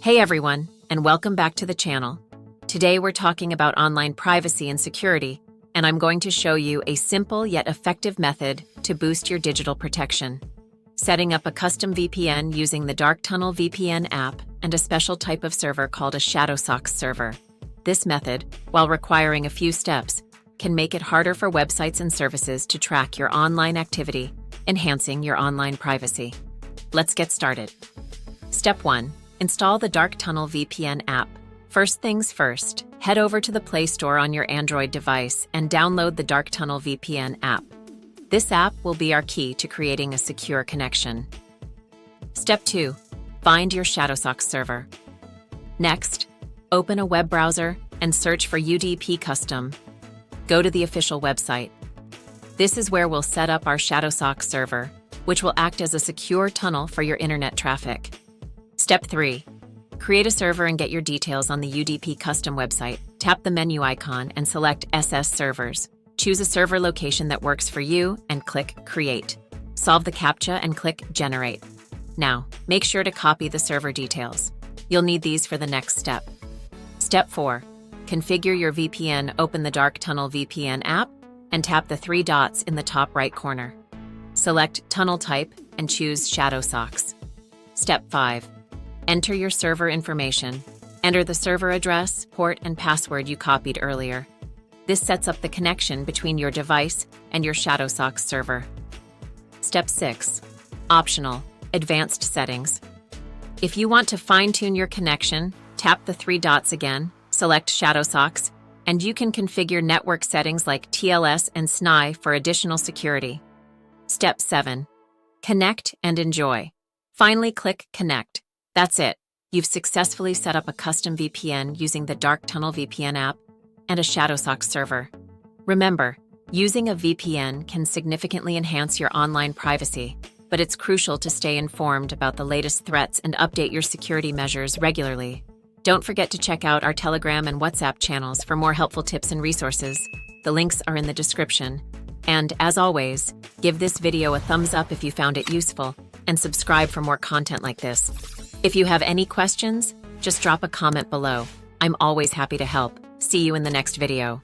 Hey everyone, and welcome back to the channel. Today we're talking about online privacy and security, and I'm going to show you a simple yet effective method to boost your digital protection. Setting up a custom VPN using the Dark Tunnel VPN app and a special type of server called a Shadowsocks server. This method, while requiring a few steps, can make it harder for websites and services to track your online activity, enhancing your online privacy. Let's get started. Step 1. Install the Dark Tunnel VPN app. First things first, head over to the Play Store on your Android device and download the Dark Tunnel VPN app. This app will be our key to creating a secure connection. Step 2. Find your Shadowsocks server. Next, open a web browser and search for UDP Custom. Go to the official website. This is where we'll set up our Shadowsocks server, which will act as a secure tunnel for your internet traffic. Step 3. Create a server and get your details on the UDP Custom website. Tap the menu icon and select SS Servers. Choose a server location that works for you and click Create. Solve the CAPTCHA and click Generate. Now, make sure to copy the server details. You'll need these for the next step. Step 4. Configure your VPN. Open the Dark Tunnel VPN app and tap the 3 dots in the top right corner. Select Tunnel Type and choose Shadowsocks. Step 5. Enter your server information. Enter the server address, port, and password you copied earlier. This sets up the connection between your device and your Shadowsocks server. Step 6. Optional, Advanced Settings. If you want to fine-tune your connection, tap the 3 dots again, select Shadowsocks, and you can configure network settings like TLS and SNI for additional security. Step 7. Connect and enjoy. Finally, click Connect. That's it. You've successfully set up a custom VPN using the Dark Tunnel VPN app and a Shadowsocks server. Remember, using a VPN can significantly enhance your online privacy, but it's crucial to stay informed about the latest threats and update your security measures regularly. Don't forget to check out our Telegram and WhatsApp channels for more helpful tips and resources. The links are in the description. And as always, give this video a thumbs up if you found it useful, and subscribe for more content like this. If you have any questions, just drop a comment below. I'm always happy to help. See you in the next video.